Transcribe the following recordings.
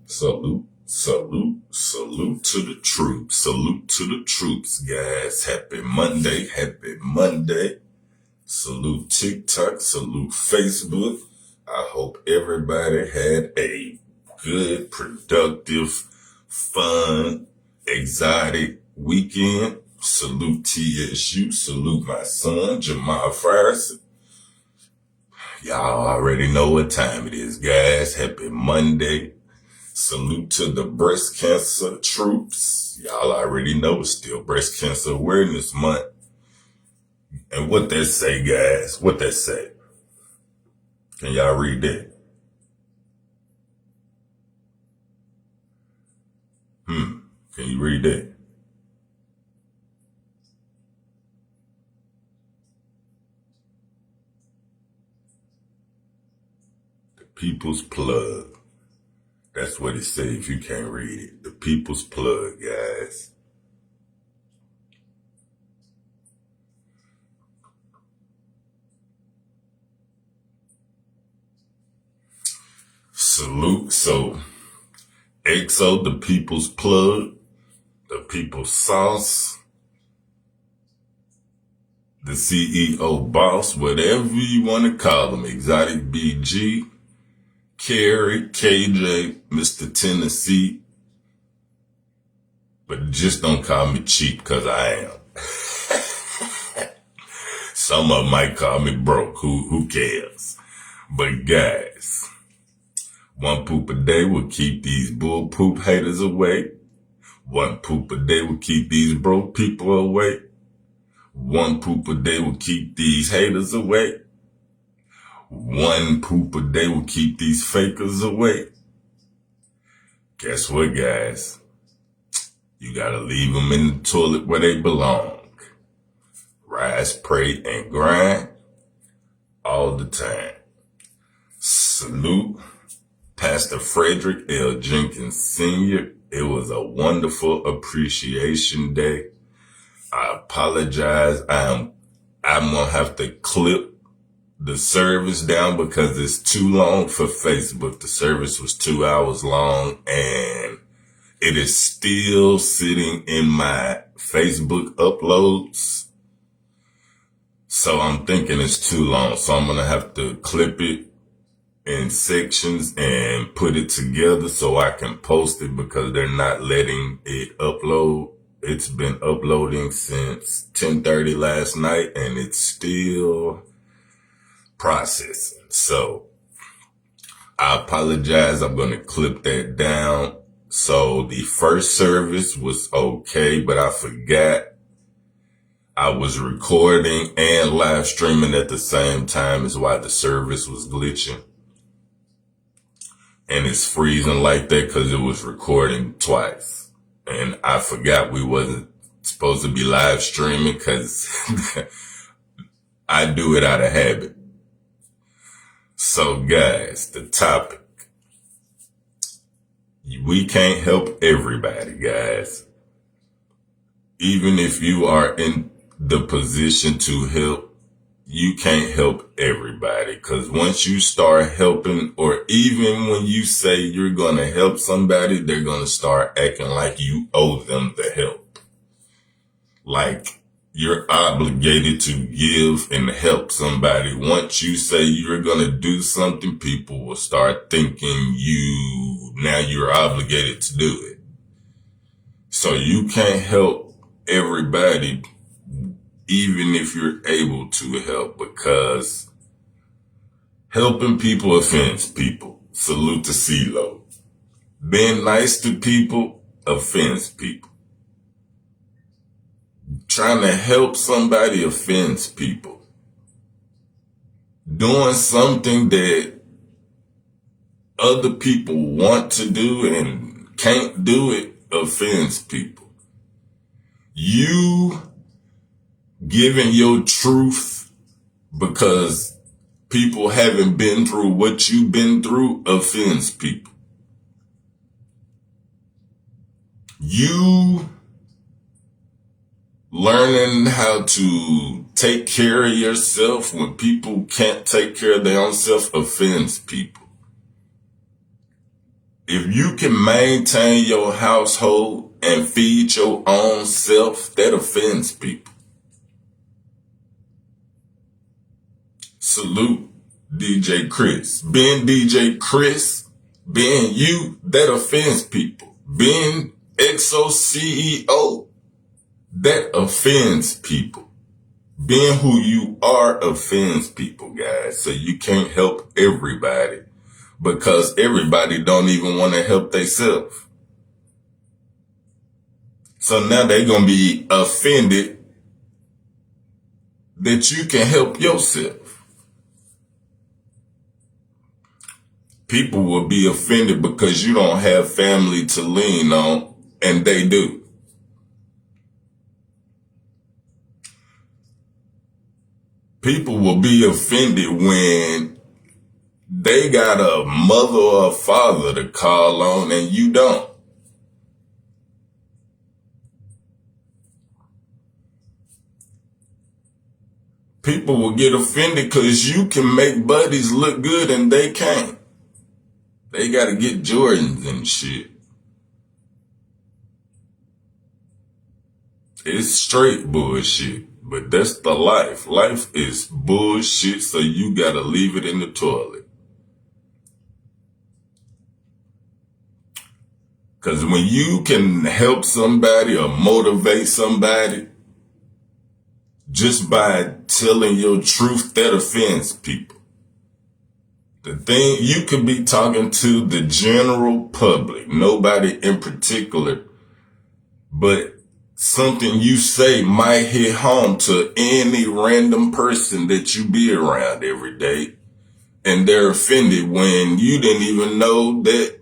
Salute, salute, salute to the troops. Salute to the troops, guys. Happy Monday, happy Monday. Salute TikTok, salute Facebook. I hope everybody had a good, productive, fun, exotic weekend. Salute TSU, salute my son, Jamal Farris. Y'all already know what time it is, guys. Happy Monday. Salute to the breast cancer troops. Y'all already know it's still Breast Cancer Awareness Month. And what that say, guys? What that say? Can y'all read that? Can you read that? The People's Plug. That's what it says if you can't read it. The People's Plug, guys. Salute. So, XO, the People's Plug, the People's Sauce, the CEO boss, whatever you want to call them, Exotic BG, Carrie, KJ, Mr. Tennessee, but just don't call me cheap because I am. Some of them might call me broke. Who cares? But guys, one poop a day will keep these bull poop haters away. One poop a day will keep these broke people away. One poop a day will keep these haters away. One poop a day will keep these fakers away. Guess what, guys? You gotta leave them in the toilet where they belong. Rise, pray, and grind all the time. Salute Pastor Frederick L. Jenkins Sr. It was a wonderful appreciation day. I apologize. I'm gonna have to clip the service down because it's too long for Facebook. The service was 2 hours long and it is still sitting in my Facebook uploads. So I'm thinking it's too long. So I'm going to have to clip it in sections and put it together so I can post it because they're not letting it upload. It's been uploading since 10:30 last night and it's still processing. So I apologize. I'm going to clip that down. So the first service was okay, but I forgot I was recording and live streaming at the same time is why the service was glitching. And it's freezing like that because it was recording twice. And I forgot we wasn't supposed to be live streaming because I do it out of habit. So guys, the topic. We can't help everybody, guys. Even if you are in the position to help, you can't help everybody. Because once you start helping, or even when you say you're going to help somebody, they're going to start acting like you owe them the help. Like you're obligated to give and help somebody. Once you say you're going to do something, people will start thinking now you're obligated to do it. So you can't help everybody, even if you're able to help, because helping people offends people. Salute to CeeLo. Being nice to people offends people. Trying to help somebody offends people. Doing something that other people want to do and can't do it offends people. You giving your truth because people haven't been through what you've been through offends people. You learning how to take care of yourself when people can't take care of their own self offends people. If you can maintain your household and feed your own self, that offends people. Salute DJ Chris. Being DJ Chris, being you, that offends people. Being XoCEO, that offends people. Being who you are offends people, guys. So you can't help everybody because everybody don't even want to help themselves. So now they're going to be offended that you can help yourself. People will be offended because you don't have family to lean on, and they do. People will be offended when they got a mother or a father to call on and you don't. People will get offended because you can make buddies look good and they can't. They got to get Jordans and shit. It's straight bullshit, but that's the life. Life is bullshit, so you got to leave it in the toilet. Because when you can help somebody or motivate somebody just by telling your truth, that offends people. The thing, you could be talking to the general public, nobody in particular, but something you say might hit home to any random person that you be around every day, and they're offended when you didn't even know that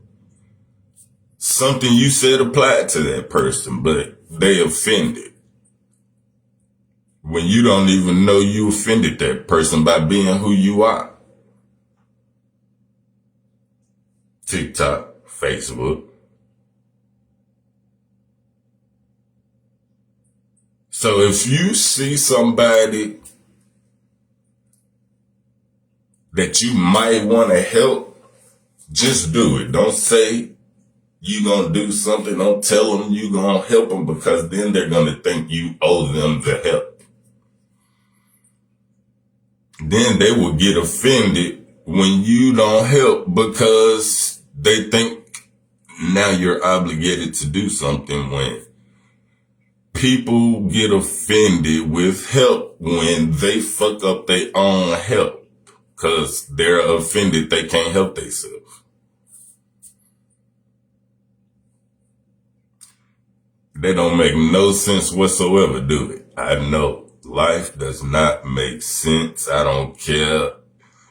something you said applied to that person, but they offended. When you don't even know you offended that person by being who you are. TikTok, Facebook. So if you see somebody that you might want to help, just do it. Don't say you gonna do something. Don't tell them you gonna help them, because then they're gonna think you owe them the help. Then they will get offended when you don't help because they think now you're obligated to do something. When people get offended with help when they fuck up their own help because they're offended they can't help themselves. They don't make no sense whatsoever, do it? I know. Life does not make sense. I don't care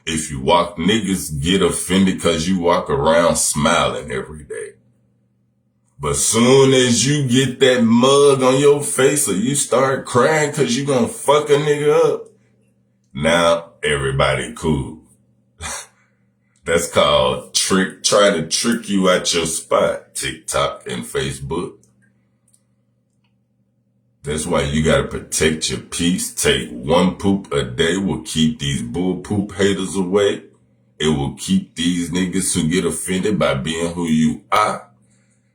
if you walk, niggas get offended because you walk around smiling every day. But soon as you get that mug on your face or you start crying because you gonna fuck a nigga up, now everybody cool. That's called try to trick you out your spot, TikTok and Facebook. That's why you gotta protect your peace. Take one poop a day will keep these bull poop haters away. It will keep these niggas who get offended by being who you are,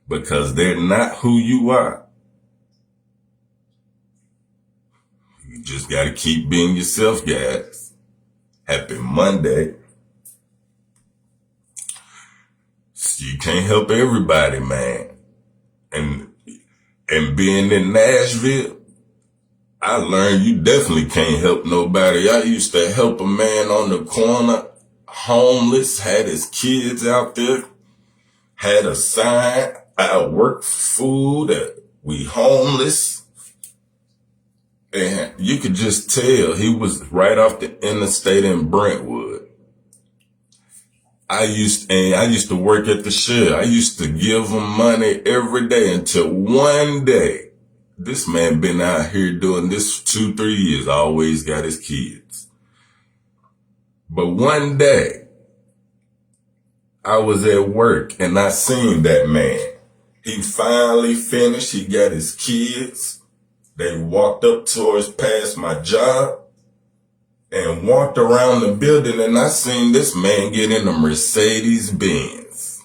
because they're not who you are. You just gotta keep being yourself, guys. Happy Monday. You can't help everybody, man. And being in Nashville, I learned you definitely can't help nobody. I used to help a man on the corner, homeless, had his kids out there, had a sign, I work food, we homeless. And you could just tell he was right off the interstate in Brentwood. I used to work at the Shell. I used to give him money every day until one day, this man been out here doing this 2-3 years, always got his kids. But one day, I was at work and I seen that man. He finally finished, he got his kids. They walked up towards past my job and walked around the building, and I seen this man get in a Mercedes Benz.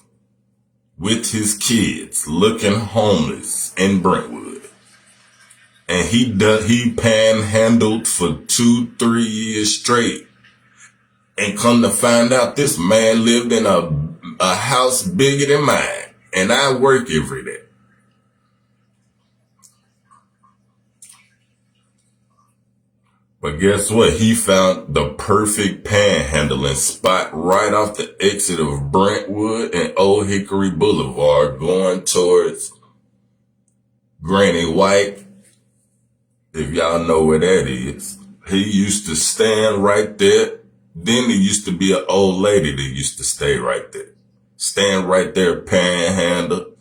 with his kids, looking homeless in Brentwood. And he panhandled for 2-3 years straight. And come to find out, this man lived in a house bigger than mine. And I work every day. But guess what? He found the perfect panhandling spot right off the exit of Brentwood and Old Hickory Boulevard going towards Granny White. If y'all know where that is. He used to stand right there. Then there used to be an old lady that used to stay right there. Stand right there, panhandle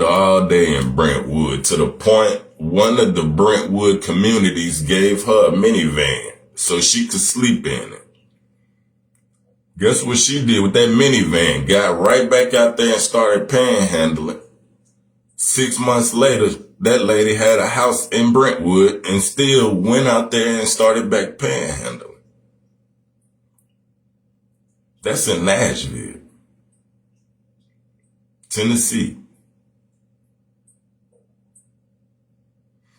all day in Brentwood, to the point one of the Brentwood communities gave her a minivan so she could sleep in it. Guess what she did with that minivan? Got right back out there and started panhandling. 6 months later, that lady had a house in Brentwood and still went out there and started back panhandling. That's in Nashville, Tennessee.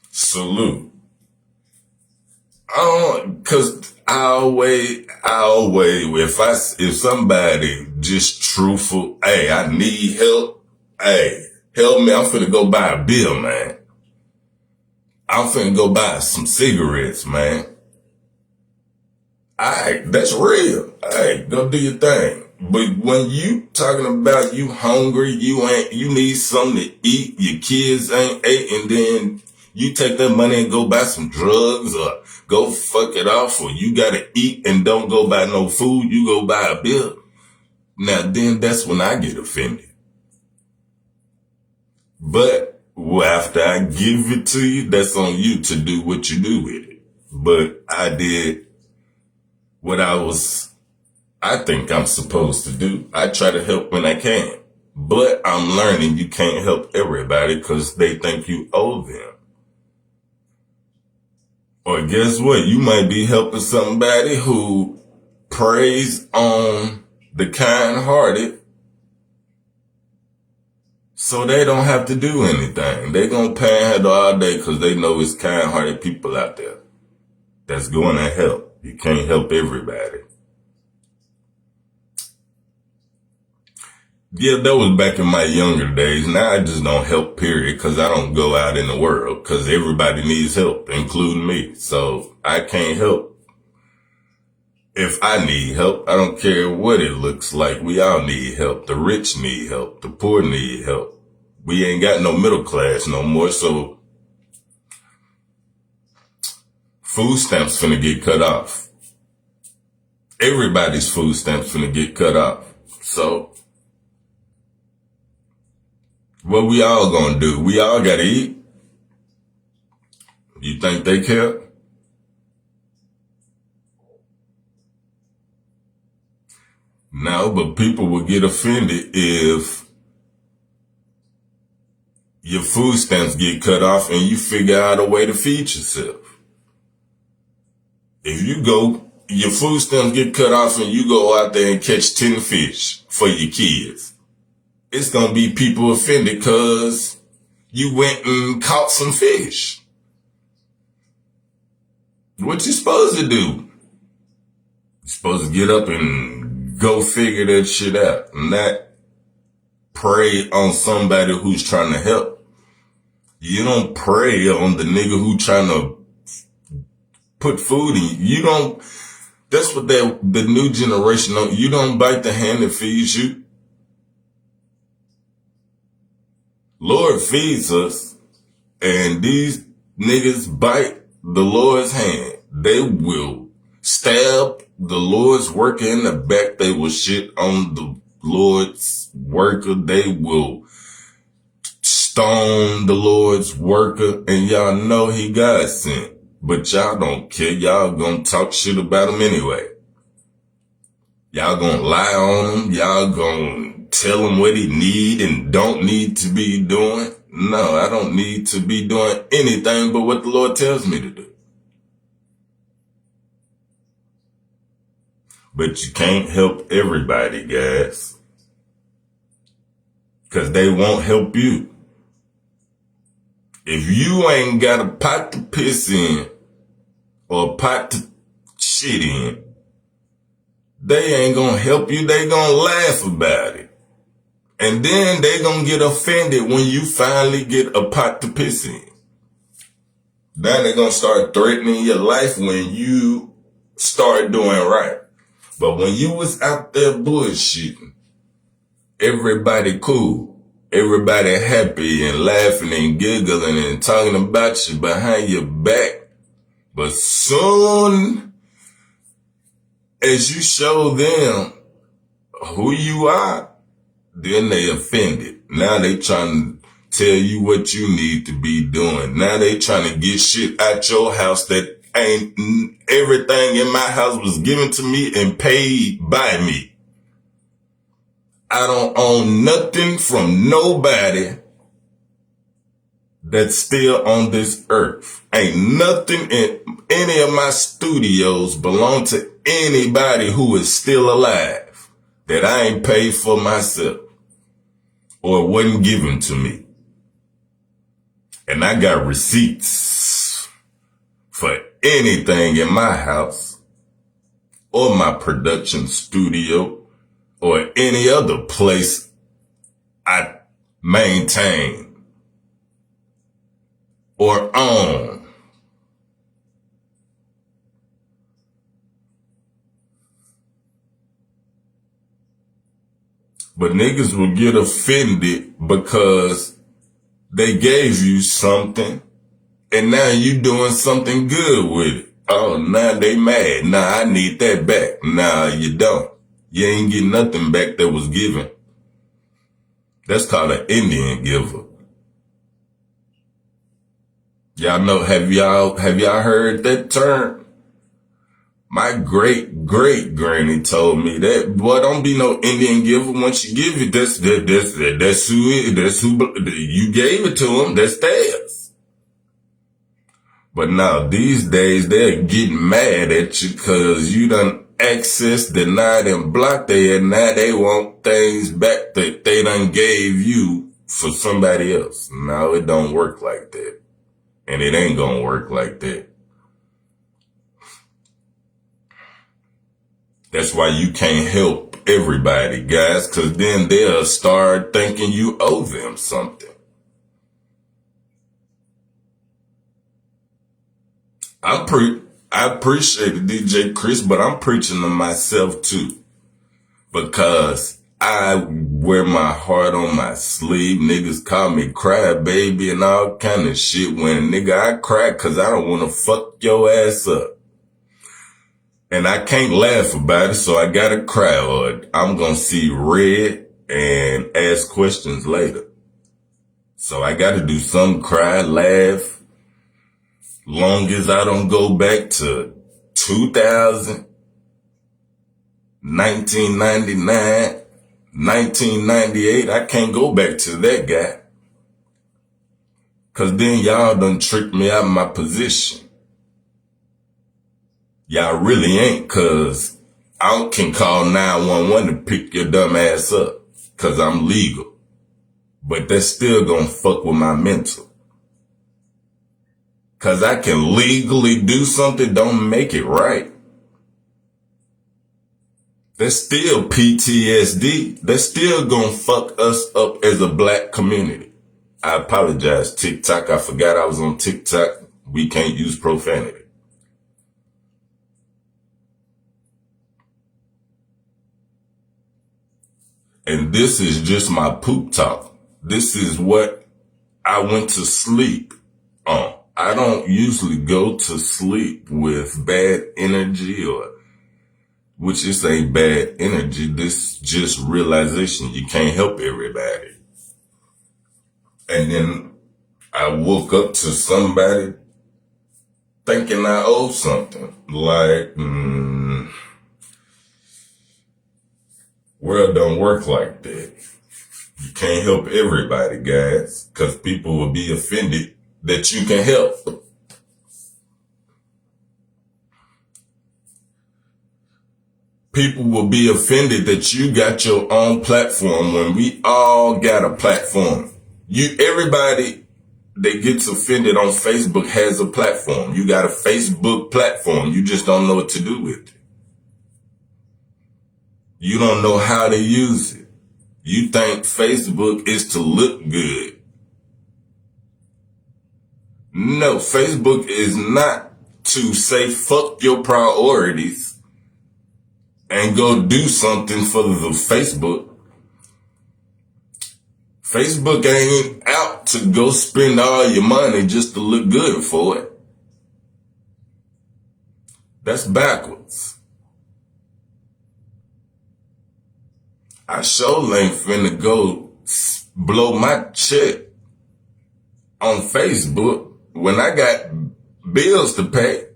Salute. Cause I always, if somebody just truthful, hey, I need help. Hey, help me. I'm finna go buy a bill, man. I'm finna go buy some cigarettes, man. Alright, that's real. Alright, go do your thing. But when you talking about you hungry, you need something to eat, your kids ain't ate, and then you take that money and go buy some drugs or go fuck it off, or you gotta eat and don't go buy no food, you go buy a bill. Now then that's when I get offended. But after I give it to you, that's on you to do what you do with it. But I did what I think I'm supposed to do. I try to help when I can. But I'm learning you can't help everybody because they think you owe them. Or guess what? You might be helping somebody who preys on the kind-hearted so they don't have to do anything. They gonna panhandle all day because they know it's kind-hearted people out there that's going to help. You can't help everybody. Yeah, that was back in my younger days. Now I just don't help, period, because I don't go out in the world because everybody needs help, including me. So I can't help. If I need help, I don't care what it looks like. We all need help. The rich need help. The poor need help. We ain't got no middle class no more, so food stamps finna get cut off. Everybody's food stamps finna get cut off. So what we all gonna do? We all gotta eat. You think they care? No, but people will get offended if your food stamps get cut off and you figure out a way to feed yourself. If your food stamps get cut off and you go out there and catch 10 fish for your kids, it's going to be people offended because you went and caught some fish. What you supposed to do? You're supposed to get up and go figure that shit out, not prey on somebody who's trying to help. You don't prey on the nigga who trying to put food in you. Don't. That's what the new generation don't. You don't bite the hand that feeds you. Lord feeds us, and these niggas bite the Lord's hand. They will stab the Lord's worker in the back. They will shit on the Lord's worker. They will stone the Lord's worker, and y'all know he God sent. But y'all don't care. Y'all gonna talk shit about him anyway. Y'all gonna lie on him. Y'all gonna tell him what he need and don't need to be doing. No, I don't need to be doing anything but what the Lord tells me to do. But you can't help everybody, guys. because they won't help you. If you ain't got a pot to piss in or a pot to shit in, they ain't gonna help you. They gonna laugh about it. And then they gonna get offended when you finally get a pot to piss in. Then they gonna start threatening your life when you start doing right. But when you was out there bullshitting, everybody cool, everybody happy and laughing and giggling and talking about you behind your back. But soon as you show them who you are, then they offended. Now they trying to tell you what you need to be doing. Now they trying to get shit out your house that ain't. Everything in my house was given to me and paid by me. I don't own nothing from nobody that's still on this earth. Ain't nothing in any of my studios belong to anybody who is still alive that I ain't paid for myself or wasn't given to me. And I got receipts for anything in my house or my production studio or any other place I maintain or own. But niggas will get offended because they gave you something and now you doing something good with it. Oh, now they mad. Nah, I need that back. Nah, you don't. You ain't getting nothing back that was given. That's called an Indian giver. Y'all know, have y'all heard that term? My great granny told me that, boy, don't be no Indian giver. Once you give it, that's who you gave it to them. That's theirs. But now these days they're getting mad at you because you done access, denied, and blocked they, and now they want things back that they done gave you for somebody else. No, it don't work like that. And it ain't gonna work like that. That's why you can't help everybody, guys, because then they'll start thinking you owe them something. I appreciate it, DJ Chris, but I'm preaching to myself too. Because I wear my heart on my sleeve. Niggas call me cry baby and all kind of shit. When nigga, I cry because I don't want to fuck your ass up. And I can't laugh about it, so I gotta cry, or I'm gonna see red and ask questions later. So I gotta do some cry, laugh. Long as I don't go back to 2000, 1999, 1998, I can't go back to that guy. Cause then y'all done tricked me out of my position. Y'all really ain't, cause I can call 911 to pick your dumb ass up, cause I'm legal. But that's still gonna fuck with my mental. Cause I can legally do something, don't make it right. That's still PTSD. That's still gonna fuck us up as a black community. I apologize, TikTok. I forgot I was on TikTok. We can't use profanity. And this is just my poop talk. This is what I went to sleep on. I don't usually go to sleep with bad energy, or which is a bad energy. This just realization you can't help everybody. And then I woke up to somebody thinking I owe something. Like, world don't work like that. You can't help everybody, guys, because people will be offended that you can help. People will be offended that you got your own platform when we all got a platform. Everybody that gets offended on Facebook has a platform. You got a Facebook platform. You just don't know what to do with it. You don't know how to use it. You think Facebook is to look good. No, Facebook is not to say fuck your priorities and go do something for the Facebook. Facebook ain't out to go spend all your money just to look good for it. That's backwards. I sure ain't finna go blow my check on Facebook when I got bills to pay.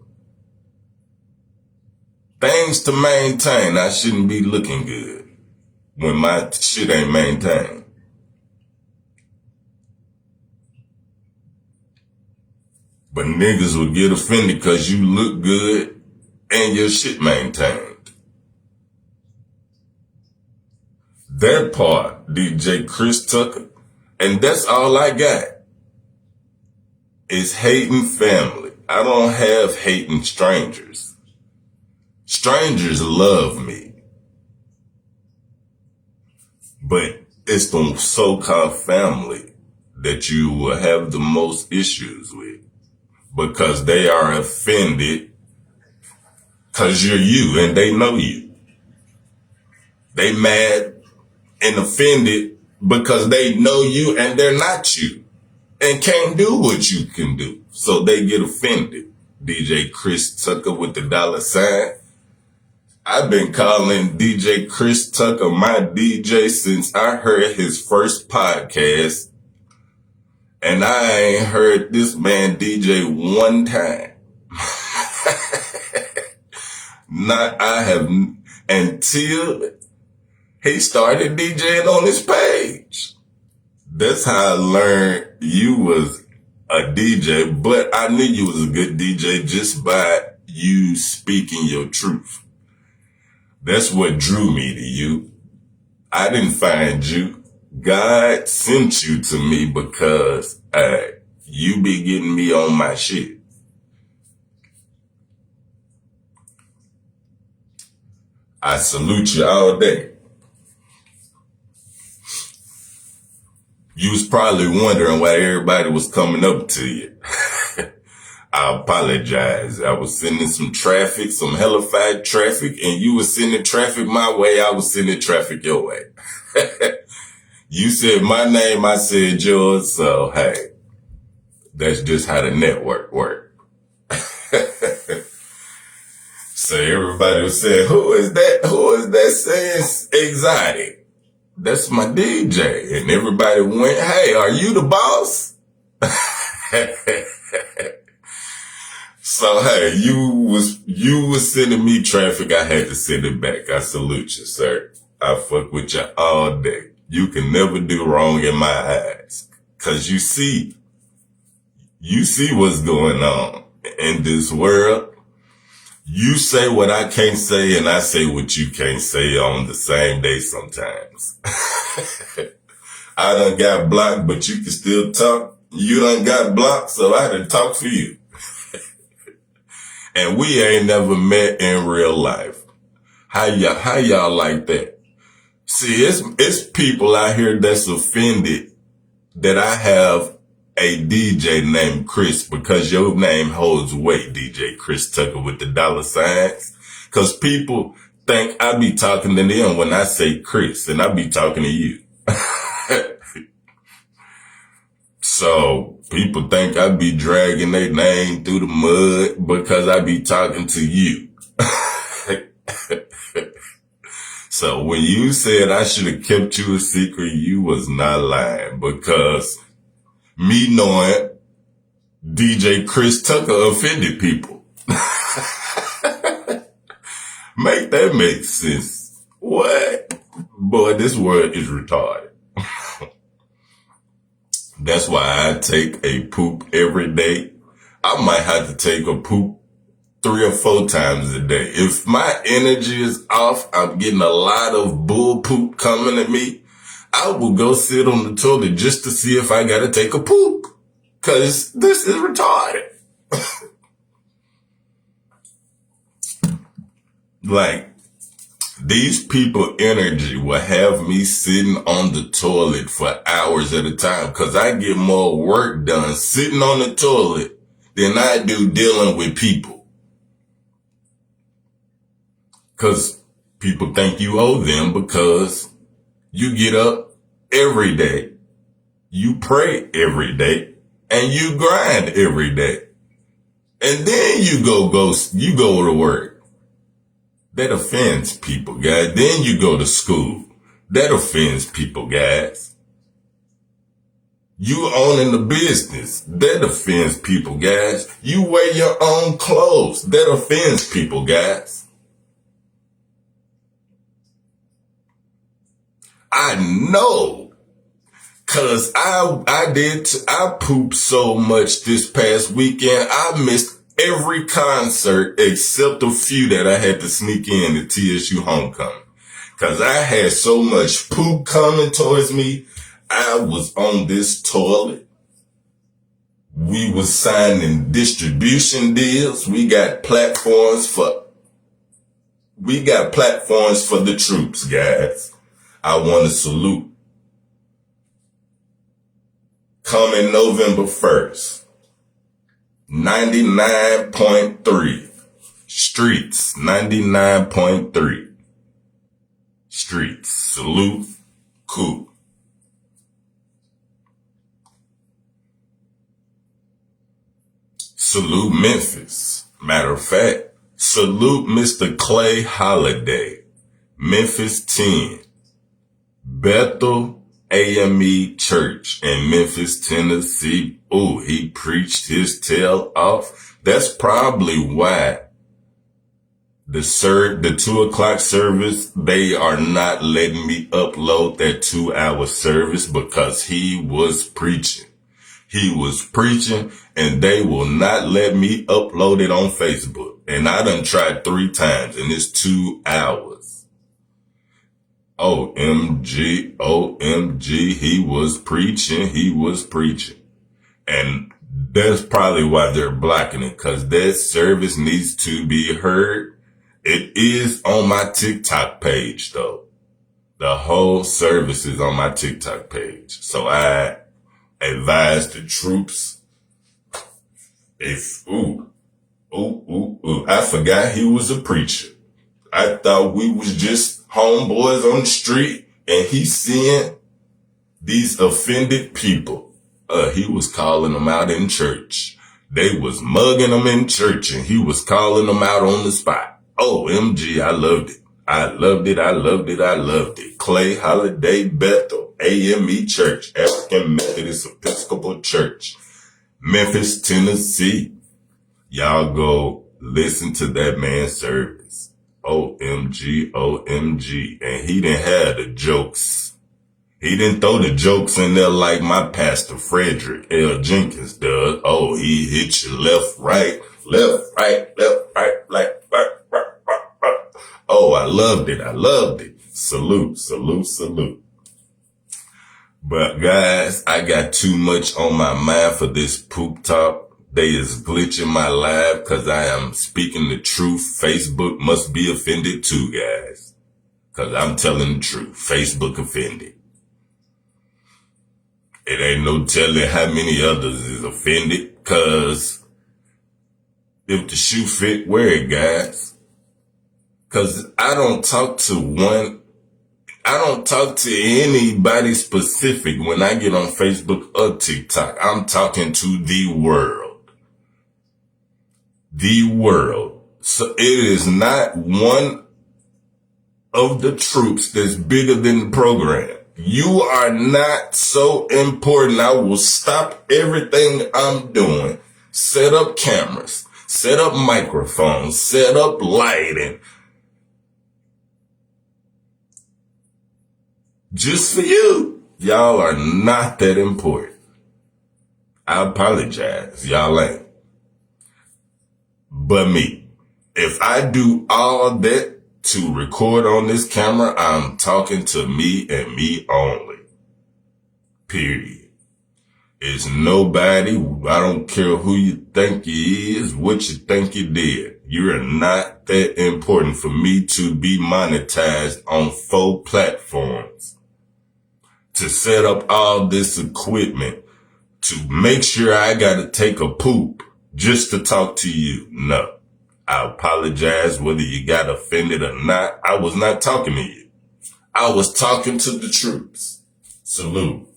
Things to maintain. I shouldn't be looking good when my shit ain't maintained. But niggas will get offended because you look good and your shit maintained. That part, DJ Chris Tucker, and that's all I got, is hating family. I don't have hating strangers. Strangers love me. But it's the so-called family that you will have the most issues with because they are offended because you're you and they know you. They mad and offended because they know you and they're not you and can't do what you can do. So they get offended. DJ Chris Tucker with the $sign. I've been calling DJ Chris Tucker my DJ since I heard his first podcast. And I ain't heard this man DJ one time. Until he started DJing on his page. That's how I learned you was a DJ, but I knew you was a good DJ just by you speaking your truth. That's what drew me to you. I didn't find you. God sent you to me because you be getting me on my shit. I salute you all day. You was probably wondering why everybody was coming up to you. I apologize. I was sending some traffic, some hellified traffic, and you were sending traffic my way. I was sending traffic your way. You said my name, I said yours. So, hey, that's just how the network works. So everybody was saying, who is that? Who is that saying exotic? That's my DJ. And everybody went, hey, are you the boss? So, hey, you was sending me traffic. I had to send it back. I salute you, sir. I fuck with you all day. You can never do wrong in my eyes. Cause you see what's going on in this world. You say what I can't say and I say what you can't say on the same day sometimes. I done got blocked, but you can still talk. You done got blocked, so I done talk for you. And we ain't never met in real life. How y'all like that? See, it's people out here that's offended that I have a DJ named Chris because your name holds weight, DJ Chris Tucker with the $signs. Cause people think I be talking to them when I say Chris and I be talking to you. So people think I be dragging their name through the mud because I be talking to you. So when you said I should have kept you a secret, you was not lying because me knowing DJ Chris Tucker offended people. Make that make sense. What? Boy, this world is retarded. That's why I take a poop every day. I might have to take a poop 3 or 4 times a day. If my energy is off, I'm getting a lot of bull poop coming at me, I will go sit on the toilet just to see if I gotta take a poop. Cause this is retarded. Like, these people energy will have me sitting on the toilet for hours at a time. Cause I get more work done sitting on the toilet than I do dealing with people. Cause people think you owe them because you get up every day, you pray every day, and you grind every day. And then you go to work. That offends people, guys. Then you go to school. That offends people, guys. You owning the business. That offends people, guys. You wear your own clothes. That offends people, guys. I know, cause I pooped so much this past weekend. I missed every concert except a few that I had to sneak in at TSU homecoming. Cause I had so much poop coming towards me. I was on this toilet. We was signing distribution deals. We got platforms for the troops, guys. I want to salute. Coming November 1st, 99.3 streets, 99.3 streets. Salute, cool. Salute Memphis. Matter of fact, salute Mr. Clay Holiday, Memphis 10. Bethel AME Church in Memphis, Tennessee. Oh, he preached his tail off. That's probably why the 2:00 service, they are not letting me upload that 2-hour service because he was preaching. He was preaching and they will not let me upload it on Facebook. And I done tried 3 times and it's 2 hours. OMG, OMG, he was preaching. And that's probably why they're blocking it, because that service needs to be heard. It is on my TikTok page, though. The whole service is on my TikTok page. So I advise the troops, I forgot he was a preacher. I thought we was just homeboys on the street, and he's seeing these offended people. He was calling them out in church. They was mugging them in church, and he was calling them out on the spot. OMG, I loved it. I loved it. Clay Holiday Bethel AME Church, African Methodist Episcopal Church, Memphis, Tennessee. Y'all go listen to that man's service. OMG, OMG. And he didn't have the jokes. He didn't throw the jokes in there like my pastor Frederick L. Jenkins does. Oh, he hit you left, right, like, oh, I loved it. Salute. But guys, I got too much on my mind for this poop talk. They is glitching my live because I am speaking the truth. Facebook must be offended too, guys. Because I'm telling the truth. Facebook offended. It ain't no telling how many others is offended. Because if the shoe fit, wear it, guys. Because I don't talk to anybody specific when I get on Facebook or TikTok. I'm talking to the world. The world. So it is not one of the troops that's bigger than the program. You are not so important. I will stop everything I'm doing. Set up cameras, set up microphones, set up lighting. Just for you. Y'all are not that important. I apologize. Y'all ain't. But me. If I do all that to record on this camera, I'm talking to me and me only. Period. It's nobody. I don't care who you think you is, what you think you did. You're not that important for me to be monetized on 4 platforms. To set up all this equipment, to make sure I gotta take a poop just to talk to you. No. I apologize whether you got offended or not. I was not talking to you. I was talking to the troops. Salute.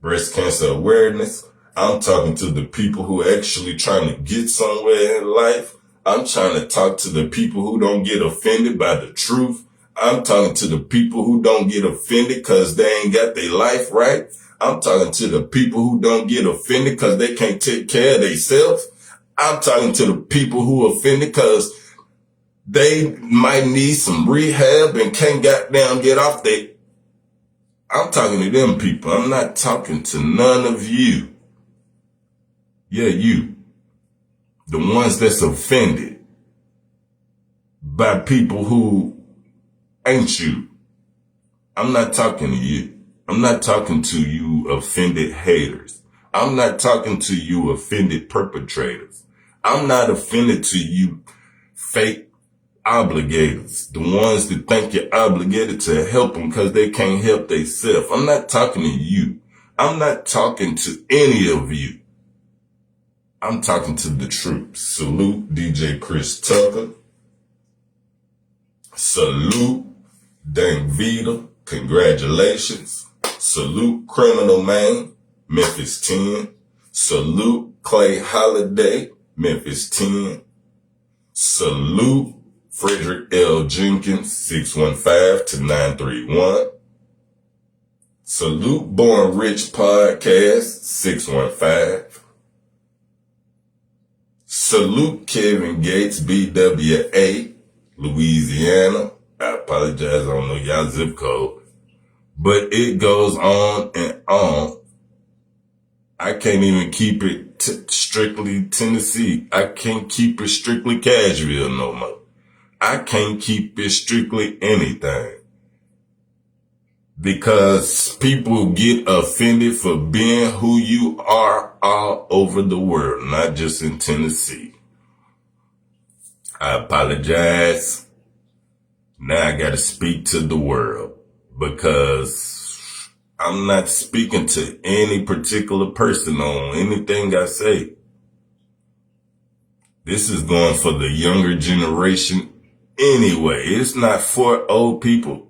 Breast cancer awareness. I'm talking to the people who actually trying to get somewhere in life. I'm trying to talk to the people who don't get offended by the truth. I'm talking to the people who don't get offended because they ain't got their life right. I'm talking to the people who don't get offended because they can't take care of themselves. I'm talking to the people who are offended because they might need some rehab and can't goddamn get off their... I'm talking to them people. I'm not talking to none of you. Yeah, you. The ones that's offended by people who ain't you. I'm not talking to you. I'm not talking to you offended haters. I'm not talking to you offended perpetrators. I'm not offended to you fake obligators, the ones that think you're obligated to help them because they can't help themselves. I'm not talking to you. I'm not talking to any of you. I'm talking to the troops. Salute DJ Chris Tucker. Salute Dang Vita. Congratulations. Salute Criminal Man, Memphis 10. Salute Clay Holiday, Memphis 10. Salute Frederick L. Jenkins, 615-931. Salute Born Rich Podcast, 615. Salute Kevin Gates, BWA, Louisiana. I apologize, I don't know y'all zip code. But it goes on and on. I can't even keep it strictly Tennessee. I can't keep it strictly Cashville no more. I can't keep it strictly anything. Because people get offended for being who you are all over the world, not just in Tennessee. I apologize. Now I gotta speak to the world because I'm not speaking to any particular person on anything I say. This is going for the younger generation anyway. It's not for old people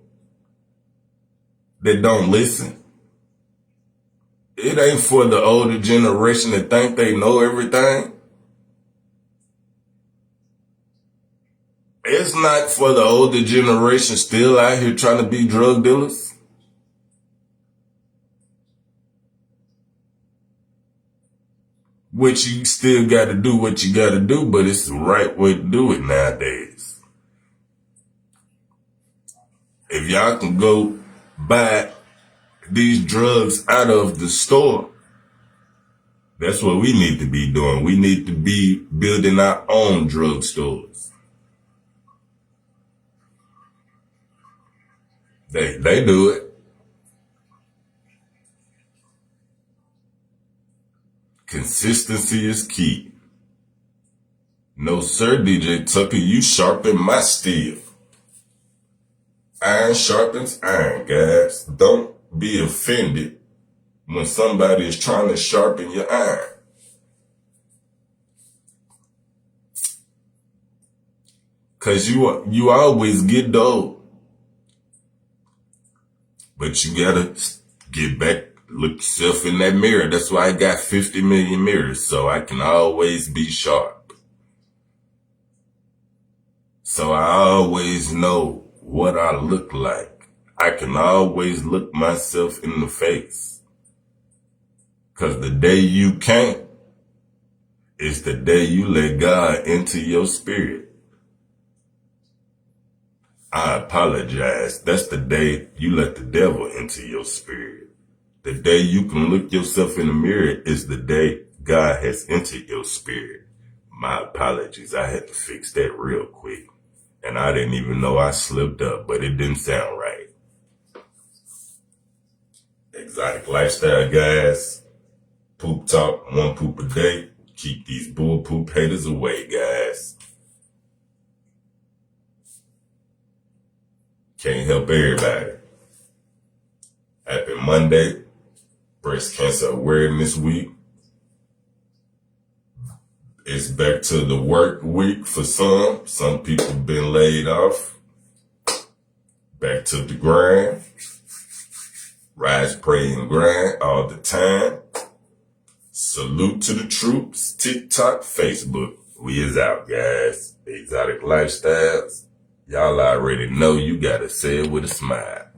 that don't listen. It ain't for the older generation that think they know everything. It's not for the older generation still out here trying to be drug dealers. Which you still got to do what you got to do, but it's the right way to do it nowadays. If y'all can go buy these drugs out of the store, that's what we need to be doing. We need to be building our own drug stores. They do it. Consistency is key. No, sir, DJ Tucker, you sharpen my steel. Iron sharpens iron, guys. Don't be offended when somebody is trying to sharpen your iron. Cause you always get dull. But you gotta get back, look yourself in that mirror. That's why I got 50 million mirrors, so I can always be sharp. So I always know what I look like. I can always look myself in the face. Cause the day you can't is the day you let God into your spirit. I apologize. That's the day you let the devil into your spirit. The day you can look yourself in the mirror is the day God has entered your spirit. My apologies. I had to fix that real quick. And I didn't even know I slipped up, but it didn't sound right. Exotic lifestyle, guys. Poop talk, one poop a day. Keep these bull poop haters away, guys. Can't help everybody. Happy Monday. Breast Cancer Awareness Week. It's back to the work week for some. Some people been laid off. Back to the grind. Rise, pray, and grind all the time. Salute to the troops. TikTok, Facebook. We is out, guys. Exotic lifestyles. Y'all already know you gotta say it with a smile.